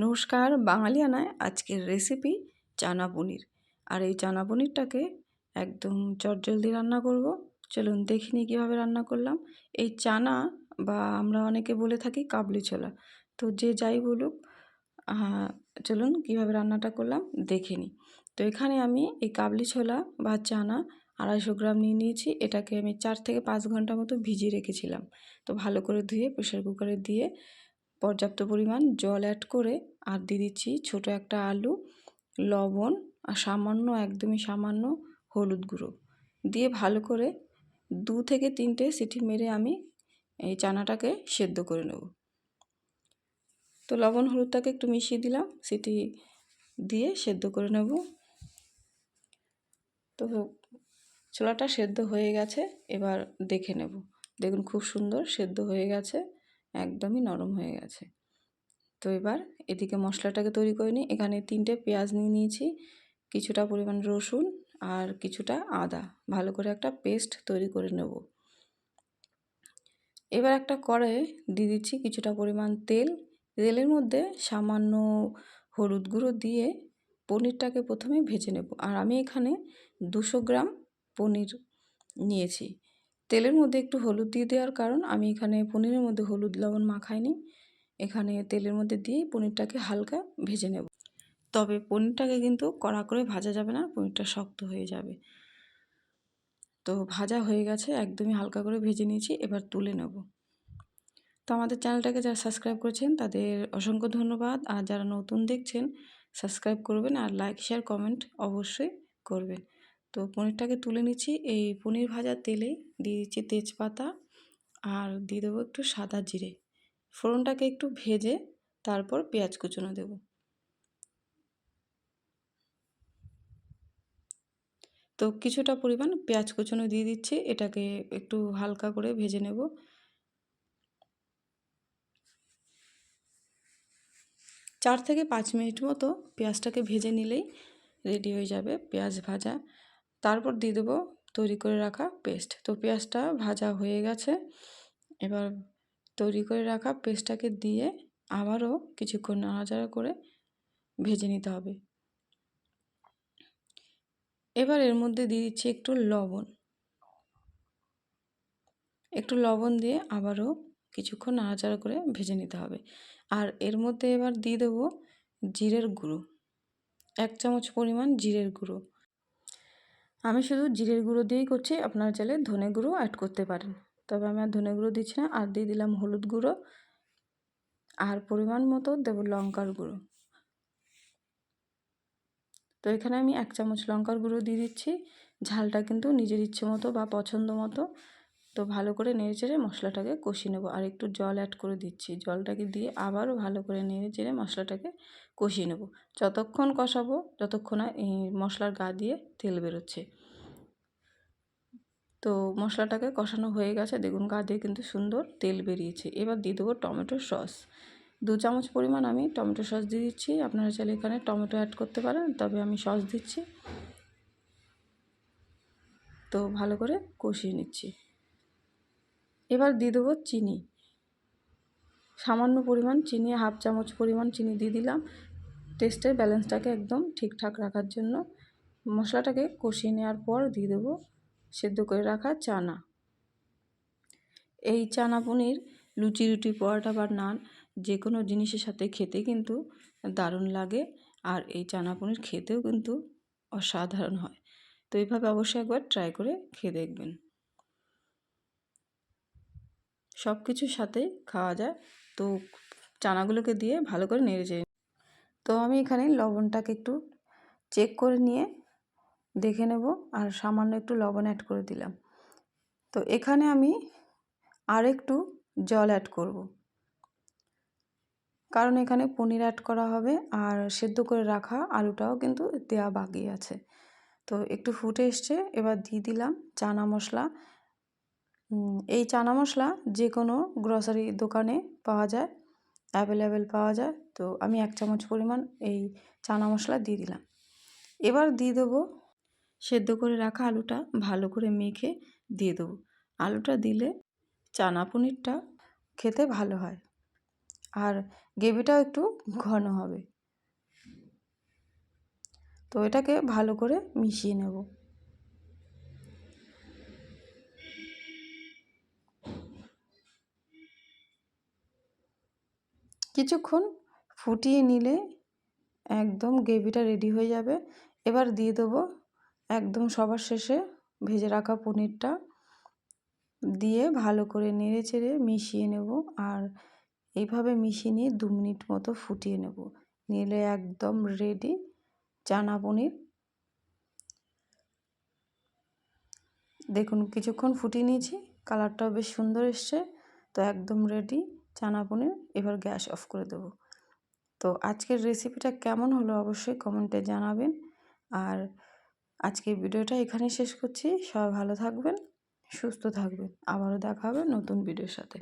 নমস্কার, বাঙালিয়ানায় আজকের রেসিপি চানা পনির। আর এই চানা পনিরটাকে একদম চটজলদি রান্না করব। চলুন দেখে নিই কীভাবে রান্না করলাম। এই চানা বা আমরা অনেকে বলে থাকি কাবলি ছোলা, তো যে যাই বলুক, চলুন কীভাবে রান্নাটা করলাম দেখে নিই। তো এখানে আমি এই কাবলি ছোলা বা চানা 250 গ্রাম নিয়ে নিয়েছি। এটাকে আমি 4 থেকে 5 ঘন্টা মতো ভিজিয়ে রেখেছিলাম। তো ভালো করে ধুয়ে প্রেসার কুকারে দিয়ে পর্যাপ্ত পরিমাণ জল অ্যাড করে আর দিয়ে দিচ্ছি ছোটো একটা আলু, লবণ আর সামান্য, একদমই সামান্য হলুদ গুঁড়ো দিয়ে ভালো করে 2 থেকে 3টে সিটি মেরে আমি এই চানাটাকে সেদ্ধ করে নেব। তো লবণ হলুদটাকে একটু মিশিয়ে দিলাম, সিটি দিয়ে সেদ্ধ করে নেব। তো ছোলাটা সেদ্ধ হয়ে গেছে, এবার দেখে নেব। দেখুন খুব সুন্দর সেদ্ধ হয়ে গেছে, একদমই নরম হয়ে গেছে। তো এবার এদিকে মশলাটাকে তৈরি করে নিই। এখানে 3টে পেঁয়াজ নিয়ে নিয়েছি, কিছুটা পরিমাণ রসুন আর কিছুটা আদা, ভালো করে একটা পেস্ট তৈরি করে নেব। এবার একটা কড়াইয়ে দিয়ে দিচ্ছি কিছুটা পরিমাণ তেল। তেলের মধ্যে সামান্য হলুদ গুঁড়ো দিয়ে পনিরটাকে প্রথমে ভেজে নেব। আর আমি এখানে 200 গ্রাম পনির নিয়েছি। তেলের মধ্যে একটু হলুদ দিয়ে দেওয়ার কারণ, আমি এখানে পনিরের মধ্যে হলুদ লবণ মাখাইনি। এখানে তেলের মধ্যে দিয়েই পনিরটাকে হালকা ভেজে নেব। তবে পনিরটাকে কিন্তু কড়া করে ভাজা যাবে না, পনিরটা শক্ত হয়ে যাবে। তো ভাজা হয়ে গেছে, একদমই হালকা করে ভেজে নিয়েছি। এবার তুলে নেব। তো আমাদের চ্যানেলটাকে যারা সাবস্ক্রাইব করেছেন তাদের অসংখ্য ধন্যবাদ। আর যারা নতুন দেখছেন সাবস্ক্রাইব করবেন আর লাইক শেয়ার কমেন্ট অবশ্যই করবেন। তো পনিরটাকে তুলে নিচ্ছি। এই পনির ভাজার তেলেই দিয়ে দিচ্ছি তেজপাতা আর দিয়ে দেবো একটু সাদা জিরে। ফোড়নটাকে একটু ভেজে তারপর পেঁয়াজ কুচনো দেব। তো কিছুটা পরিমাণ পেঁয়াজ কুচনো দিয়ে দিচ্ছি, এটাকে একটু হালকা করে ভেজে নেব। 4 থেকে 5 মিনিট মতো পেঁয়াজটাকে ভেজে নিলেই রেডি হয়ে যাবে পেঁয়াজ ভাজা। তারপর দিয়ে দেবো তৈরি করে রাখা পেস্ট। তো পেঁয়াজটা ভাজা হয়ে গেছে, এবার তৈরি করে রাখা পেস্টটাকে দিয়ে আবারও কিছুক্ষণ নাড়াচাড়া করে ভেজে নিতে হবে। এবার এর মধ্যে দিয়ে দিচ্ছি একটু লবণ দিয়ে আবারও কিছুক্ষণ নাড়াচাড়া করে ভেজে নিতে হবে। আর এর মধ্যে এবার দিয়ে দেবো জিরের গুঁড়ো, 1 চামচ পরিমাণ জিরের গুঁড়ো। আমি শুধু জিরের গুঁড়ো দিয়েই করছি, আপনারা চাইলে ধনে গুঁড়ো অ্যাড করতে পারেন, তবে আমি আর ধনে গুঁড়ো দিচ্ছি না। আর দিয়ে দিলাম হলুদ গুঁড়ো আর পরিমাণ মতো দেবো লঙ্কার গুঁড়ো। তো এখানে আমি 1 চামচ লঙ্কার গুঁড়ো দিয়ে দিচ্ছি। ঝালটা কিন্তু নিজের ইচ্ছে মতো বা পছন্দ মতো। তো ভালো করে নেড়েচেড়ে মশলাটাকে কষিয়ে নেব। আর একটু জল অ্যাড করে দিচ্ছি, জলটাকে দিয়ে আবারও ভালো করে নেড়েচেড়ে মশলাটাকে কষিয়ে নেব। যতক্ষণ কষাবো যতক্ষণ না এই মশলার গা দিয়ে তেল বেরোচ্ছে। তো মশলাটাকে কষানো হয়ে গেছে, দেখুন গা দিয়ে কিন্তু সুন্দর তেল বেরিয়েছে। এবার দিয়ে দেবো টমেটো সস। 2 চামচ পরিমাণ আমি টমেটো সস দিয়ে দিচ্ছি। আপনারা চাইলে এখানে টমেটো অ্যাড করতে পারেন, তবে আমি সস দিচ্ছি। তো ভালো করে কষিয়ে নিচ্ছি। এবার দিয়ে দেবো চিনি, সামান্য পরিমাণ চিনি, 1/2 চামচ পরিমাণ চিনি দিয়ে দিলাম টেস্টের ব্যালেন্সটাকে একদম ঠিকঠাক রাখার জন্য। মশলাটাকে কষিয়ে নেওয়ার পর দিয়ে দেবো সেদ্ধ করে রাখা চানা। এই চানা পনির লুচি, রুটি, পরোটা বা নান যে কোনো জিনিসের সাথে খেতে কিন্তু দারুণ লাগে। আর এই চানা পনির খেতেও কিন্তু অসাধারণ হয়। তো এইভাবে অবশ্যই একবার ট্রাই করে খেয়ে দেখবেন। সব কিছুর সাথেই খাওয়া যায়। তো চানাগুলোকে দিয়ে ভালো করে নেড়েচেড়ে, তো আমি এখানে লবণটাকে একটু চেক করে নিয়ে দেখে নেব আর সামান্য একটু লবণ অ্যাড করে দিলাম। তো এখানে আমি আর একটু জল অ্যাড করব, কারণ এখানে পনির অ্যাড করা হবে আর সেদ্ধ করে রাখা আলুটাও কিন্তু দেওয়া বাকি আছে। তো একটু ফুটে এসছে, এবার দিয়ে দিলাম চানা মশলা। এই চানা মশলা যে কোনো গ্রসারি দোকানে পাওয়া যায়, অ্যাভেলেবেল পাওয়া যায়। তো আমি 1 চামচ পরিমাণ এই চানা মশলা দিয়ে দিলাম। এবার দিয়ে দেবো সেদ্ধ করে রাখা আলুটা, ভালো করে মেখে দিয়ে দেবো। আলুটা দিলে চানা পনিরটা খেতে ভালো হয়। আর গ্রেভিটাও একটু ঘন হবে। তো এটাকে ভালো করে মিশিয়ে নেব। কিছুক্ষণ ফুটিয়ে নিলে একদম গ্রেভিটা রেডি হয়ে যাবে। এবার দিয়ে দেবো একদম সবার শেষে ভেজে রাখা পনিরটা, দিয়ে ভালো করে নেড়ে চেড়ে মিশিয়ে নেব। আর এইভাবে মিশিয়ে নিয়ে 2 মিনিট মতো ফুটিয়ে নেব, নিলে একদম রেডি চানা পনির। দেখুন কিছুক্ষণ ফুটিয়ে নিয়েছি, কালারটাও বেশ সুন্দর এসছে। তো একদম রেডি চানা পনির। এবার গ্যাস অফ করে দেব। তো আজকের রেসিপিটা কেমন হলো অবশ্যই কমেন্টে জানাবেন। আর আজকের ভিডিওটা এখানে শেষ করছি। সবাই ভালো থাকবেন, সুস্থ থাকবেন। আবারও দেখা হবে নতুন ভিডিওর সাথে।